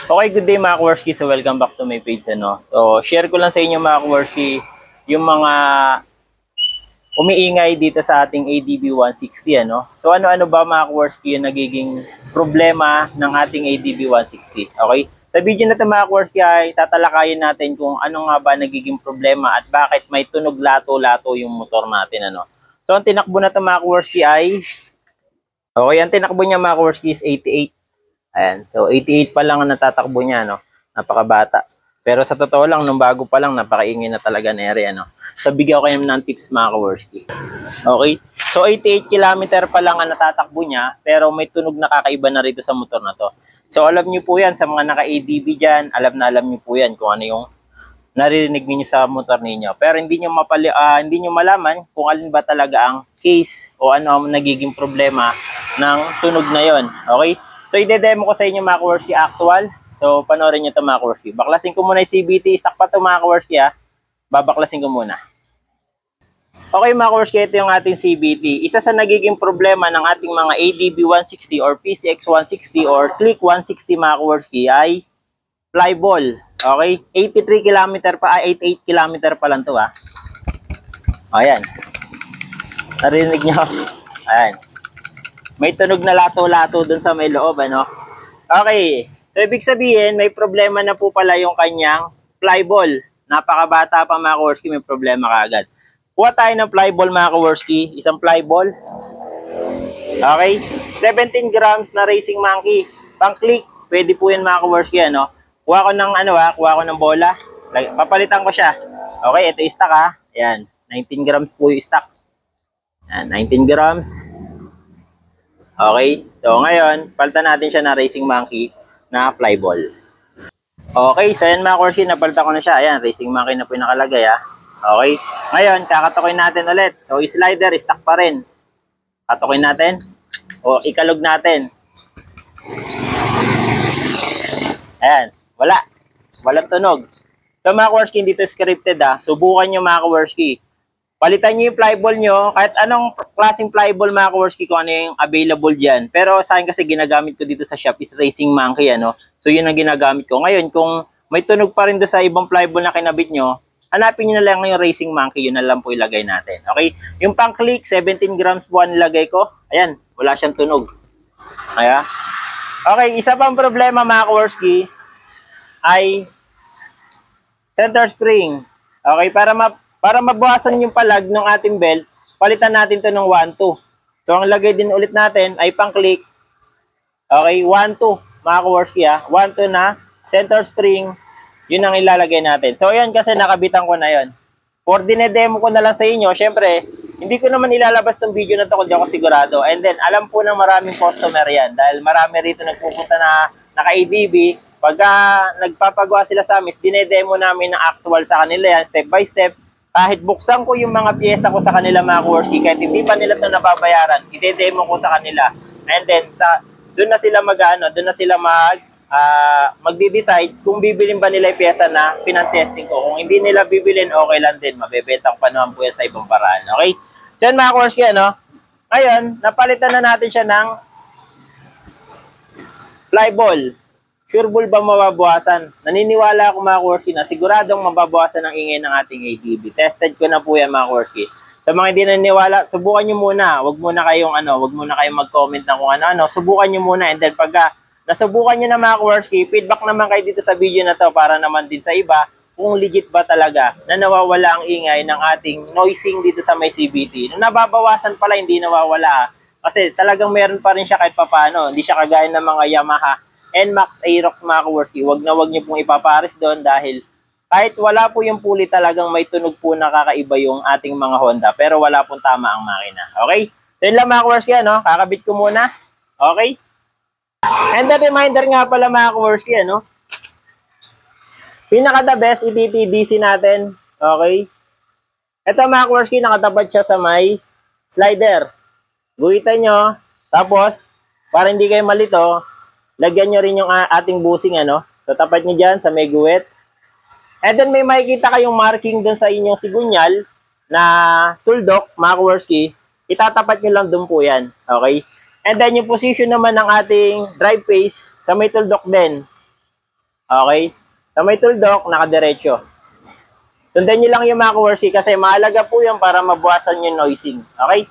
Okay, good day mga Kaworski. So welcome back to my page. So share ko lang sa inyo mga Kaworski yung mga umiingay dito sa ating ADB 160. So ano-ano ba mga Kaworski yung nagiging problema ng ating ADB 160? Okay? Sa video na ito mga Kaworski ay tatalakayin natin kung ano nga ba nagiging problema at bakit may tunog lato-lato yung motor natin. So ang tinakbo na ito mga Kaworski ay ang tinakbo niya mga Kaworski is 88. Ayan. So, 88 pa lang ang natatakbo niya, Napakabata. Pero sa totoo lang, nung bago pa lang, napakaingay na talaga na area, So, bigyan ko kayo ng tips, mga Kaworski. Okay? So, 88 kilometer pa lang ang natatakbo niya, pero may tunog na kakaiba na rito sa motor na to. So, alam niyo po yan, sa mga naka-ADB dyan, alam niyo po yan kung ano yung naririnig niyo sa motor ninyo. Pero hindi niyo malaman kung alin ba talaga ang case o ano ang nagiging problema ng tunog na yon. Okay? So, ide-demo ko sa inyo mga Kaworski actual. So, panoorin nyo ito mga Kaworski. Baklasin ko muna yung CVT. Stock pa ito mga Kaworski ha. Babaklasin ko muna. Okay mga Kaworski, ito yung ating CVT. Isa sa nagiging problema ng ating mga ADB 160 or PCX 160 or Click 160 mga Kaworski ay flyball. Okay? 88 km pa lang ito ha. Ayan. Narinig nyo? Ayan. May tunog na lato-lato dun sa may loob, Okay. So, ibig sabihin, may problema na po pala yung kanyang flyball. Napakabata pa mga Kaworski, may problema kaagad. Kuha tayo ng flyball mga Kaworski. Isang flyball. Okay. 17 grams na Racing Monkey. Pang-click. Pwede po yan mga Kaworski, Kuha ko ng, kuha ko ng bola. Papalitan ko siya. Okay, ito stock ha. Ayan. 19 grams po yung stock. Ayan, 19 grams. Okay, so ngayon, palitan natin siya na Racing Monkey na flyball. Okay, so yan mga Kaworski, napalitan ko na siya. Ayan, Racing Monkey na po yung nakalagay ha. Okay, ngayon, kakatukoy natin ulit. So, slider, stock pa rin. Katukoy natin. O, ikalog natin. Ayan, wala. Walang tunog. So mga Kaworski, hindi ito scripted ha. Subukan nyo mga Kaworski. Palitan nyo yung flyball nyo, kahit anong klaseng flyball mga Kaworski, kung ano yung available dyan. Pero sa akin kasi ginagamit ko dito sa shop is Racing Monkey, So yun ang ginagamit ko. Ngayon, kung may tunog pa rin doon sa ibang flyball na kinabit nyo, hanapin nyo na lang yung Racing Monkey, yun na lang po ilagay natin. Okay? Yung pang-click, 17 grams po ang nilagay ko. Ayan, wala siyang tunog. Ayan. Okay, isa pang problema mga Kaworski ay center spring. Okay, para mabawasan yung palag ng ating belt, palitan natin to ng 1-2. So, ang lagay din ulit natin ay pang-click. Okay, 1-2 mga Kaworski ha. 1-2 na center spring, yun ang ilalagay natin. So, ayan kasi nakabitan ko na yon. For dinedemo ko na lang sa inyo, syempre, hindi ko naman ilalabas tong video na to kung di ako sigurado. And then, alam po ng maraming customer yan. Dahil marami rito nagpupunta na naka-ADB. Pagka nagpapagawa sila sa amin, dinedemo namin ng actual sa kanila yan, step by step. Kahit buksan ko yung mga piyesa ko sa kanila mga Kaworski, kahit hindi pa nila ito nababayaran, ide-demo ko sa kanila. And then, doon na sila magde-decide kung bibilin ba nila yung piyesa na pinantesting ko. Kung hindi nila bibilin, okay lang din. Mabebenta ko pa naman po yan sa ibang paraan. Okay? So yan mga Kaworski, Ngayon, napalitan na natin siya ng flyball. Sure ball ba mababawasan? Naniniwala ako mga Kaworski na siguradong mababawasan ang ingay ng ating ADB. Tested ko na po yan mga Kaworski. Sa mga hindi naniniwala, subukan nyo muna. Wag muna kayong mag-comment na kung ano. Subukan nyo muna, and then pagka nasubukan nyo na mga Kaworski, feedback naman kayo dito sa video na to para naman din sa iba kung legit ba talaga na nawawala ang ingay ng ating noising dito sa may CVT. Nung nababawasan pala, hindi nawawala. Kasi talagang meron pa rin siya kahit papano. Hindi siya kagaya ng mga Yamaha NMAX Aerox mga Kaworski. Wag nyo pong ipapares doon dahil kahit wala po yung pulley, talagang may tunog po na kakaiba yung ating mga Honda. Pero wala pong tama ang makina. Okay? So yun lang mga Kaworski, kakabit ko muna. Okay? And the reminder nga pala mga Kaworski, pinaka the best i-TTDC natin. Okay? Ito mga Kaworski, nakatapat siya sa may slider. Guhitan nyo. Tapos, para hindi kayo malito, lagyan nyo rin yung ating busing, So, tapat nyo dyan sa may guhit. And then, may makikita kayong marking dun sa inyong sigunyal na tuldok, mga Kaworski. Itatapat nyo lang dun po yan. Okay? And then, yung position naman ng ating drive face sa may tuldok din. Okay? Sa may tuldok, nakadiretso. Sundan nyo lang yung mga kaworski kasi mahalaga po yan para mabawasan yung noising. Okay?